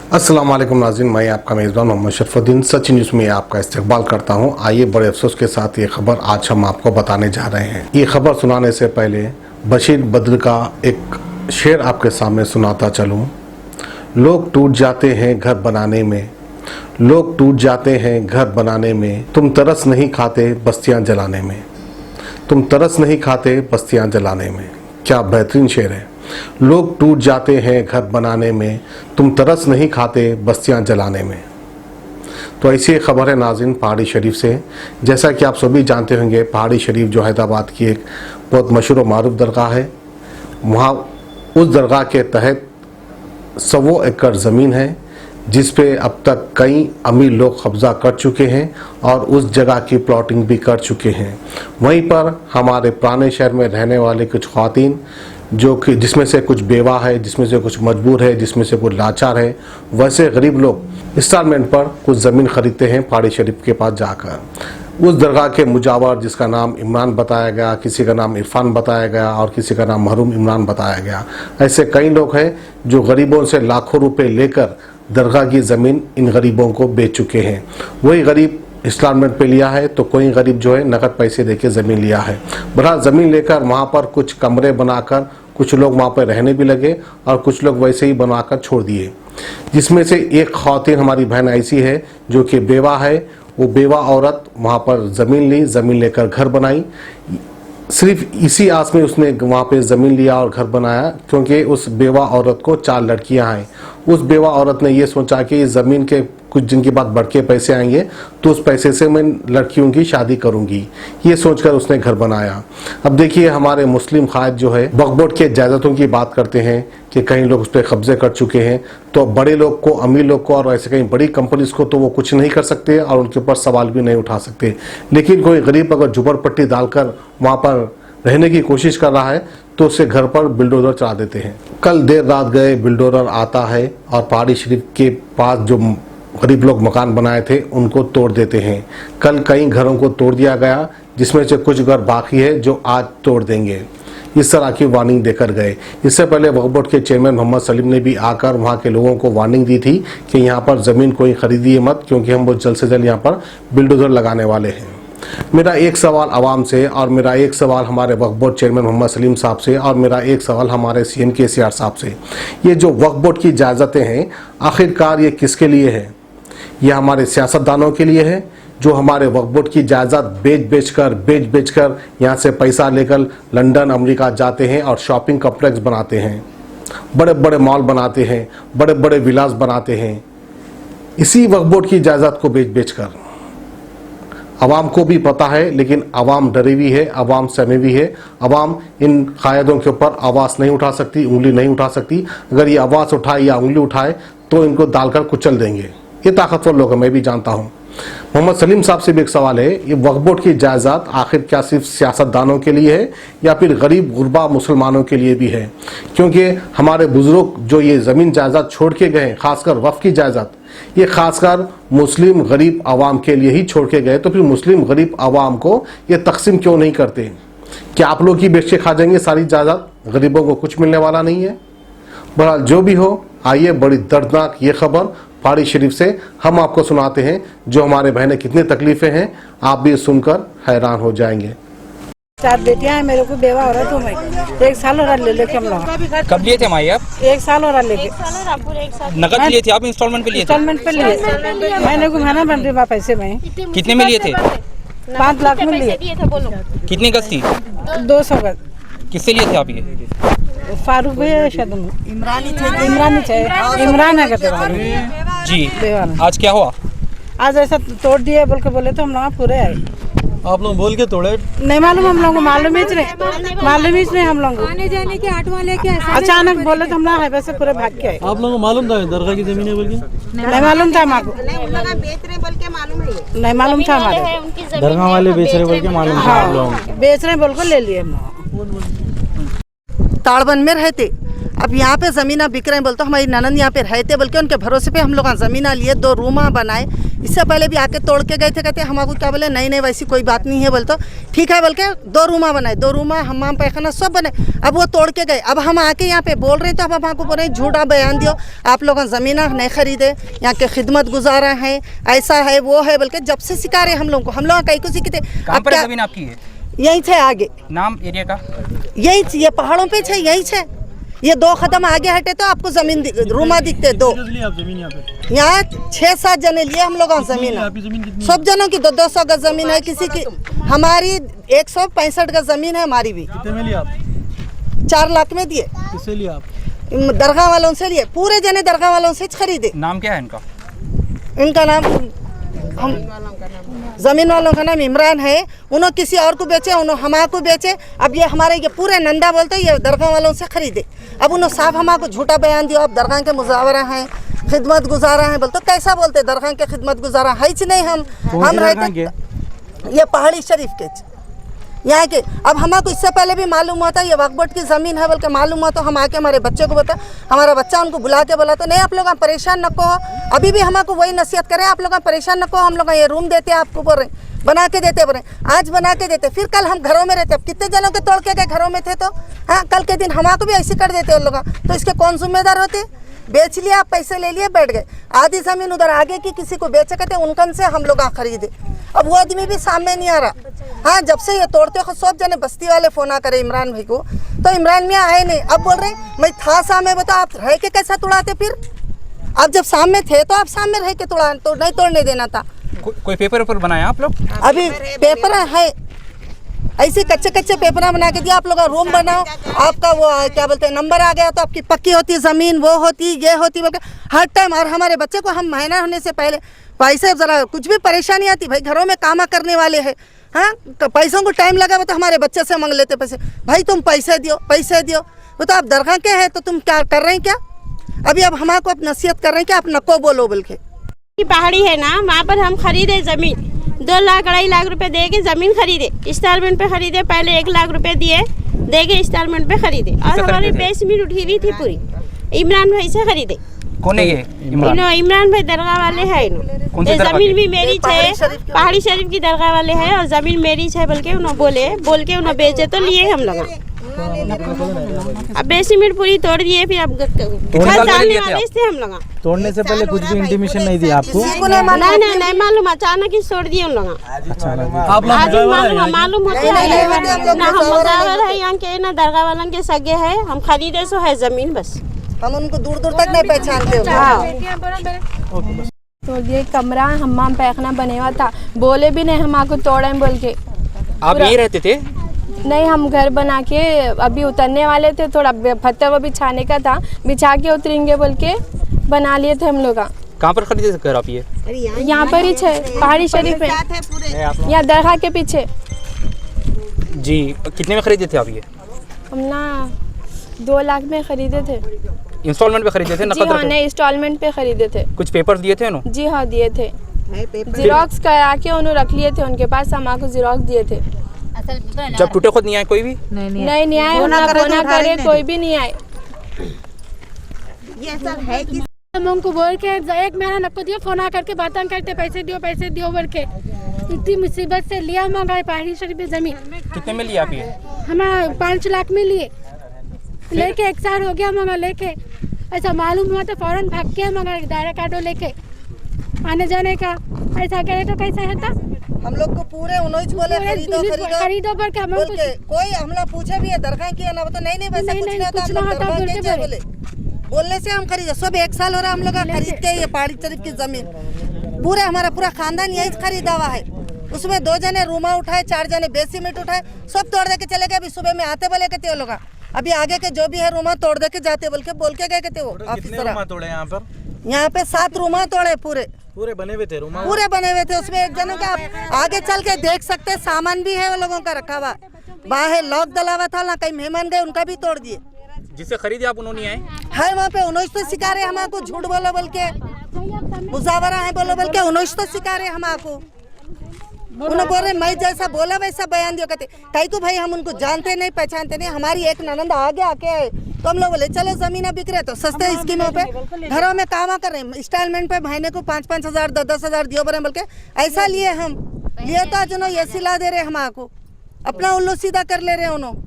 अस्सलाम वालेकुम नाज़रीन, मैं आपका मेज़बान मोहम्मद शरफुद्दीन सच न्यूज़ में आपका इस्तकबाल करता हूं। आइए बड़े अफसोस के साथ ये खबर आज हम आपको बताने जा रहे हैं। ये खबर सुनाने से पहले बशीर बद्र का एक शेर आपके सामने सुनाता चलूं। लोग टूट जाते हैं घर बनाने में, लोग टूट जाते हैं घर बनाने में, तुम तरस नहीं खाते बस्तियां जलाने में, तुम तरस नहीं खाते बस्तियां जलाने में। क्या बेहतरीन शेर है। लोग टूट जाते हैं घर बनाने में, तुम तरस नहीं खाते बस्तियां जलाने में। तो ऐसी खबर है नाज़रीन पहाड़ी शरीफ से। जैसा कि आप सभी जानते होंगे, पहाड़ी शरीफ जो हैदराबाद की एक बहुत मशहूर और मारूफ दरगाह है। वहाँ उस दरगाह के तहत 100 एकड़ ज़मीन है जिस पे अब तक कई अमीर लोग कब्ज़ा कर चुके हैं और उस जगह की प्लॉटिंग भी कर चुके हैं। वहीं पर हमारे पुराने शहर में रहने वाले कुछ ख़वातीन जो कि जिसमें से कुछ बेवा है, जिसमें से कुछ मजबूर है, जिसमें से कुछ लाचार है, वैसे गरीब लोग इंस्टॉलमेंट पर कुछ ज़मीन खरीदते हैं पहाड़ी शरीफ के पास जाकर। उस दरगाह के मुजावर जिसका नाम इमरान बताया गया, किसी का नाम इरफान बताया गया और किसी का नाम महरूम इमरान बताया गया, ऐसे कई लोग हैं जो गरीबों से लाखों रुपए लेकर दरगाह की ज़मीन इन गरीबों को बेच चुके हैं। वही गरीब इंस्टॉलमेंट पे लिया है तो कोई गरीब जो है नकद पैसे देके ज़मीन लिया है। बहरहाल ज़मीन लेकर वहाँ पर कुछ कमरे बनाकर कुछ लोग वहाँ पर रहने भी लगे और कुछ लोग वैसे ही बनाकर छोड़ दिए। जिसमें से एक ख़वातीन हमारी बहन ऐसी है जो कि बेवा है। वो बेवा औरत वहाँ पर ज़मीन ली, ज़मीन लेकर घर बनाई। सिर्फ इसी आस में उसने वहाँ पे ज़मीन लिया और घर बनाया क्योंकि उस बेवा औरत को 4 लड़कियाँ हैं। उस बेवा औरत ने ये सोचा कि इस ज़मीन के कुछ दिन के बाद बढ़ के पैसे आएंगे तो उस पैसे से मैं लड़कियों की शादी करूंगी, ये सोचकर उसने घर बनाया। अब देखिए हमारे मुस्लिम कायद जो है वक्फ बोर्ड के जायदादों की बात करते हैं कि कई लोग उस पर कब्जे कर चुके हैं, तो बड़े लोग को, अमीर लोग को और ऐसे कई बड़ी कंपनीज को तो वो कुछ नहीं कर सकते और उनके ऊपर सवाल भी नहीं उठा सकते। लेकिन कोई गरीब अगर झुपड़पट्टी डालकर वहाँ पर रहने की कोशिश कर रहा है तो उससे घर पर बिल्डोजर चला देते हैं। कल देर रात गए बिल्डोजर आता है और पहाड़ी शरीफ के पास जो गरीब लोग मकान बनाए थे उनको तोड़ देते हैं। कल कई घरों को तोड़ दिया गया जिसमें से कुछ घर बाकी है जो आज तोड़ देंगे। इस तरह की वार्निंग देकर गए। इससे पहले वक्फ बोर्ड के चेयरमैन मोहम्मद सलीम ने भी आकर वहाँ के लोगों को वार्निंग दी थी कि यहाँ पर ज़मीन कोई खरीदिए मत क्योंकि हम बहुत जल्द से जल्द यहाँ पर बिल्डोजर लगाने वाले हैं। मेरा एक सवाल आवाम से और मेरा एक सवाल हमारे वक्फ बोर्ड चेयरमैन मोहम्मद सलीम साहब से और मेरा एक सवाल हमारे CM KCR साहब से, ये जो वक्फ बोर्ड की इजाज़तें हैं आखिरकार ये किसके लिए है? ये हमारे सियासतदानों के लिए है जो हमारे वक्फ बोर्ड की जायदाद बेच बेच कर यहाँ से पैसा लेकर लंदन अमेरिका जाते हैं और शॉपिंग कॉम्प्लेक्स बनाते हैं, बड़े बड़े मॉल बनाते हैं, बड़े बड़े विलास बनाते हैं इसी वक्फ बोर्ड की जायदाद को बेच कर। आवाम को भी पता है लेकिन आवाम डरी हुई है, आवाम सहमी हुई है। आवाम इन कायदों के ऊपर आवाज़ नहीं उठा सकती, उंगली नहीं उठा सकती। अगर ये आवाज़ उठाए या उंगली उठाए तो इनको डालकर कुचल देंगे। ये ताकतवर लोग हैं, मैं भी जानता हूँ। मोहम्मद सलीम साहब से भी एक सवाल है, ये वक्फ बोर्ड की जायदाद आखिर क्या सिर्फ सियासतदानों के लिए है या फिर गरीब गुरबा मुसलमानों के लिए भी है? क्योंकि हमारे बुजुर्ग जो ये ज़मीन जायदाद छोड़ के गए, खासकर वक्फ की जायदाद, ये खासकर मुस्लिम गरीब आवाम के लिए ही छोड़ के गए, तो फिर मुस्लिम गरीब आवाम को ये तकसीम क्यों नहीं करते? क्या आप लोग ही बेच के खा जाएंगे सारी जायदाद? गरीबों को कुछ मिलने वाला नहीं है। बहरहाल जो भी हो, आइए बड़ी दर्दनाक ये खबर पहाड़ी शरीफ से हम आपको सुनाते हैं जो हमारे बहनें कितनी तकलीफें हैं, आप भी सुनकर हैरान हो जाएंगे। 4 बेटियां हैं मेरे को, बेवा औरत हूँ मैं। 1 साल हो रहा लेके हम लोग। कब लिए थे माई आप? 1 साल हो रहा लेके। नकद लिए थे आप? इंस्टॉलमेंट पे लिए थे? इंस्टॉलमेंट पे लिए। मैंने घुमाना बन रही पैसे में। कितने में लिए थे? 5 लाख में लिए। कितनी गज थी? 200 गज। किससे लिए थे आप ये? फारूक भैया शायद इमरानी थे, इमरान है कहते जी। आज क्या हुआ? आज ऐसा तोड़ दिए बोल के बोले तो हम लोग पूरे आए। आप लोग बोल के तोड़े? नहीं मालूम, हम लोग को मालूम ही नहीं हम लोग आने जाने के ऑटो वाले के अचानक बोले तो हम लोग हाईवे से पूरे भाग के आए। आप लोगों को मालूम था दरगाह की जमीन है बोल के? नहीं मालूम था हमारे, बेच रहे बोल के मालूम है? नहीं मालूम था हमारे। दरगाह वाले बेच रहे बोल के मालूम था आप लोगों? बेच रहे बोल के ले लिए। ताड़बन में रहते, अब यहाँ पे ज़मीन बिक रहे हैं बोलते हमारी ननद यहाँ पे रहते बोल के उनके भरोसे पे हम लोग ज़मीन लिए, 2 रूम बनाए, इससे पहले भी आके तोड़ के गए थे, कहते हमको क्या बोले नहीं नहीं वैसी कोई बात नहीं है, बोल तो ठीक है बोल के 2 रूमा बनाए, 2 रूमा हमाम पैखाना सब बने। अब वो तोड़ के गए, अब हम आके यहाँ पे बोल रहे तो अब हमको बोल रहे झूठा बयान दियो, आप लोग ज़मीन नहीं खरीदे, यहाँ के खिदमत गुजारा है, ऐसा है वो है बोल के जब से सिखा रहे हम लोग को, हम लोग कहीं को सीखते। कहाँ पर जमीन आपकी है? यही थे आगे, नाम एरिया का? यही ये पहाड़ों पे छे, यही छे, ये 2 कदम आगे हटे तो आपको जमीन रूमा दिखते 2। आप जमीन यहाँ पे? यहाँ 6-7 जने लिए हम लोग जमीन है, सब जनों की 200 गज जमीन है, किसी की हमारी 165 गज जमीन है हमारी भी। कितने में लिया आप? 4 लाख में दिए। किससे लिया आप? दरगाह वालों से लिए, पूरे जने दरगाह वालों से खरीदे। नाम क्या है इनका? इनका नाम हम जमीन वालों का नाम इमरान है, उन्होंने किसी और को बेचे, उन्होंने हमारे बेचे। अब ये हमारे ये पूरे नंदा बोलते ये दरगाह वालों से खरीदे। अब उन्होंने साफ हमारे झूठा बयान दिया, अब दरगाह के मुजावरा हैं, खिदमत गुजारा है बोलते, कैसा बोलते दरगाह के खिदमत गुजारा है नहीं, हम रहते ये पहाड़ी शरीफ के यहाँ के। अब हमको इससे पहले भी मालूम हुआ था ये वक्फ बोर्ड की ज़मीन है बोल के मालूम हुआ, तो हम आके हमारे बच्चे को बता, हमारा बच्चा उनको बुला के बोला तो नहीं आप लोग परेशान न को। अभी भी हमको वही नसीहत करें, आप लोग परेशान न को, हम लोग ये रूम देते हैं आपको, बोल रहे बना के देते, बोल रहे आज बना के देते, फिर कल हम घरों में रहते। अब कितने जनों के तोड़ के गए घरों में थे तो हाँ, कल के दिन हमको भी ऐसे कर देते उन लोग, तो इसके कौन जिम्मेदार होते? बेच लिया, आप पैसे ले लिए, बैठ गए। आधी ज़मीन उधर आगे की किसी को बेचे कहते उनकन से हम लोग खरीदे। अब वो आदमी भी सामने नहीं आ रहा। हाँ, जब से ये तोड़ते हो सब जने बस्ती वाले फ़ोन आ करे इमरान भाई को, तो इमरान मियाँ आए नहीं। अब बोल रहे मैं था सामने, बताओ आप रह के कैसा तोड़ाते? फिर आप जब सामने थे तो आप सामने रह के तोड़ा, तो नहीं तोड़ने देना था। कोई पेपर ऊपर बनाया आप लोग? अभी पेपर है ऐसे कच्चे पेपर बना के दिया, आप लोग रूम बनाओ, आपका वो क्या बोलते हैं नंबर आ गया तो आपकी पक्की होती ज़मीन, वो होती ये होती बोल के हर टाइम। और हमारे बच्चे को हम महीना होने से पहले पैसे ज़रा कुछ भी परेशानी आती, भाई घरों में काम करने वाले हैं, हाँ तो पैसों को टाइम लगा तो हमारे बच्चे से मांग लेते पैसे, भाई तुम पैसे दियो पैसे दियो। वो तो आप दरगाह के हैं तो तुम क्या कर रहे हैं क्या? अभी अब हमको अब नसीहत कर रहे हैं कि आप नको बोलो बोल के। पहाड़ी है ना, वहाँ पर हम खरीदे ज़मीन 2 लाख 2.5 लाख रुपए दे के ज़मीन खरीदे, इंस्टॉलमेंट पे खरीदे, पहले 1 लाख रुपए दिए दे के इंस्टॉलमेंट पे खरीदे, और हमारी बेस में उठी हुई थी पूरी। इमरान भाई से खरीदे। कौन है ये इमरान भाई दरगाह वाले है, ये ज़मीन भी मेरी है, पहाड़ी शरीफ की दरगाह वाले है, और ज़मीन मेरी है बोल के उन्होंने बोल के उन्होंने बेचे तो लिए हम लोग। अब बेसमेंट पूरी तोड़ दिए, फिर अब डालने वाले थे हम लोग। तोड़ने से पहले कुछ भी इंटीमेशन नहीं दी आपको? नहीं मालूम, अचानक ही तोड़ दिए उन लोग। आप लोग मालूम होते ना, हम मुजावर है यहाँ के ना दरगाह वालों के सगे है, हम खरीदे सो है ज़मीन, बस हम उनको दूर दूर तक नहीं पहचानते। तो ये कमरा हमाम पैखाना बने हुआ था, बोले भी नहीं हमको तोड़े बोल के। आप यहीं रहते थे? नहीं, हम घर बना के अभी उतरने वाले थे, थोड़ा पत्थर वो बिछाने का था, बिछा के उतरेंगे बोल के बना लिए थे हम लोग। कहाँ पर खरीदे थे घर आप ये? यहाँ पर ही है पहाड़ी शरीफ में, यहाँ दरगाह के पीछे। जी, कितने में खरीदे थे आप ये? हम ना 2 लाख में खरीदे थे। इंस्टॉलमेंट पे खरीदे थे? जी हाँ, नहीं इंस्टॉलमेंट पे खरीदे थे। कुछ पेपर दिए थे उन्होंने? जी हाँ दिए थे, जिरोक्स करा के उन्होंने रख लिए थे उनके पास, हमको जिरोक्स दिए थे। जब टूटे खुद नहीं आए कोई भी? नहीं आए, ना करे कोई भी नहीं आए। ये सर है कि हम उनको बोल के 1 महीना नको दियो, फोन करके बातें करते पैसे दियो बोल के, इतनी मुसीबत से लिया मंगाए पहाड़ी शरीफ में ज़मीन। कितने में लिया आप ये? हमें 5 लाख में लिए, लेके 1 साल हो गया मंगा लेके। ऐसा मालूम हुआ तो फौरन भाग के मंगा डायरेक्ट ऑटो लेके आने जाने का। ऐसा करे तो कैसा है? हम लोग को पूरे उन्होंने बोले खरीदो बोल के, बोल के कोई हमला पूछे भी है दरगाह की ना, तो नहीं वैसा कुछ नहीं होता, हम लोग दरगाह के बोले बोलने से हम खरीदे। सब 1 साल हो रहा हम लोग खरीद के ये पहाड़ी शरीफ की ज़मीन, पूरे हमारा पूरा खानदान यही खरीदा हुआ है। उसमें 2 जने रूमा उठाए, 4 जने बेसमेंट उठाए, सब तोड़ दे के चले गए। अभी सुबह में आते बोले कहते वो लोग अभी आगे के जो भी है रूमा तोड़ दे के जाते बोल के गए कहते वो ऑफिसर। तोड़े यहाँ पर? यहाँ पे 7 रूमा तोड़े, पूरे बने हुए थे रूमा? पूरे बने हुए थे। उसमें एक जनों का आप आगे चल के देख सकते, सामान भी है वो लोगों का रखा हुआ, बाहर लॉक डला हुआ था ना, कहीं मेहमान गए उनका भी तोड़ दिए। जिससे खरीदे आप उन्होंने आए है वहाँ पे, उन्होंने तो सिखा रहे हमको झूठ बोलो बोल के, मुजावरा है बोलो बोल के, उन्होंने तो सिखा रहे हमको। उन्होंने बोल रहे मैं जैसा बोला वैसा बयान दिया। कहते कई को भाई हम उनको जानते नहीं पहचानते नहीं, हमारी एक ननद आगे आके तो हम लोग बोले चलो जमीन बिक रहे तो सस्ते स्कीमों पे घरों में काम कर रहे हैं, इंस्टॉलमेंट पे महीने को 5-5 हजार 10-10 हजार दियो बरे बोल के ऐसा लिए हम लिए तो आज उन्होंने ये सिला दे रहे हमारे अपना उल्लू सीधा कर ले रहे उन्होंने।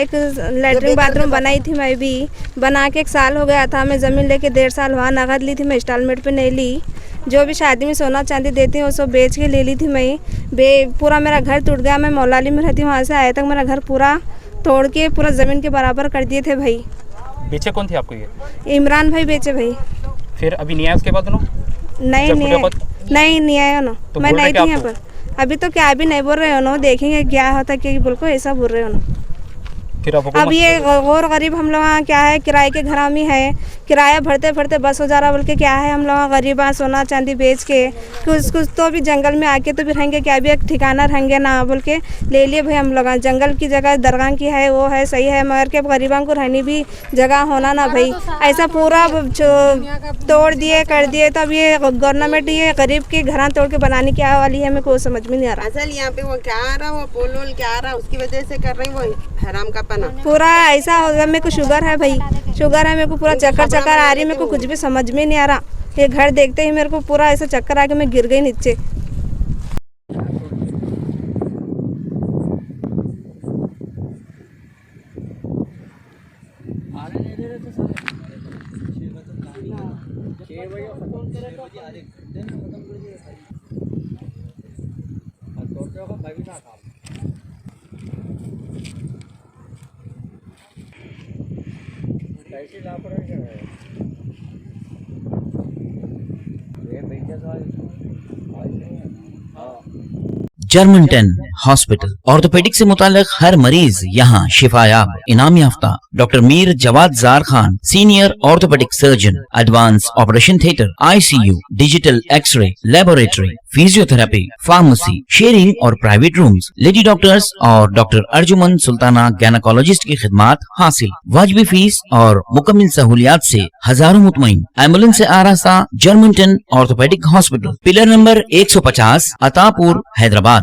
एक लेटरिन बाथरूम बनाई थी मैं भी, बना के 1 साल हो गया था। मैं ज़मीन लेके 1.5 साल वहाँ नगद ली थी, मैं इंस्टॉलमेंट पे नहीं ली। जो भी शादी में सोना चांदी देती हैं वो सब बेच के ले ली थी मैं। पूरा मेरा घर टूट गया। मैं मौलाली में रहती हूँ, वहाँ से आए तक मेरा घर पूरा तोड़ के पूरा ज़मीन के बराबर कर दिए थे भाई। बेचे कौन थे आपको ये? इमरान भाई बेचे भाई। फिर अभी नहीं आया उसके बाद उन्होंने? नहीं आया ना, तो मैं नहीं थी यहाँ आपको? पर। अभी तो क्या अभी नहीं बोल रहे हो ना, देखेंगे क्या होता है बोल को ऐसा बोल रहे हो ना। फिर अब ये और गरीब हम लोग क्या है, किराए के घर में है, किराया भरते भरते बस हो जा रहा बोल के क्या है, हम लोग गरीब सोना चांदी बेच के कुछ तो भी जंगल में आके तो भी रहेंगे, क्या भी एक ठिकाना रहेंगे ना बोल के ले लिए भाई हम लोग। जंगल की जगह दरगाह की है वो है सही है, मगर के गरीबों को रहने भी जगह होना ना भाई। ऐसा पूरा तोड़ दिए कर दिए, तब ये गवर्नमेंट ये गरीब के घर तोड़ के बनाने की वाली है, मेरे को समझ में नहीं आ रहा। असल यहाँ पे वो क्या आ रहा, वो पोल क्या आ रहा, उसकी वजह से कर रही वो हराम का पना। पूरा ऐसा हो गया, मेरे को शुगर है भाई, शुगर है, मेरे को पूरा चक्कर आ रही है, मेरे को कुछ भी समझ में नहीं आ रहा। ये घर देखते ही मेरे को पूरा ऐसा चक्कर आके मैं गिर गई नीचे। जर्मनटन हॉस्पिटल ऑर्थोपेडिक से मुताल्लिक हर मरीज यहाँ शिफायाब, इनाम याफ्ता। Doctor Mir Jawad Zar Khan, senior orthopaedic surgeon, advance operation theatre, ICU, digital x ray, laboratory, physiotherapy, pharmacy, sharing और प्राइवेट रूम्स, लेडी डॉक्टर्स और डॉक्टर अर्जुमन सुल्ताना गायनेकोलॉजिस्ट की खिदमात हासिल। वाजिबी फीस और मुकम्मल सहूलियात से हजारों मुतमईन। एम्बुलेंस से आरास्ता Germanten orthopaedic hospital, pillar number 150, Attapur, Hyderabad.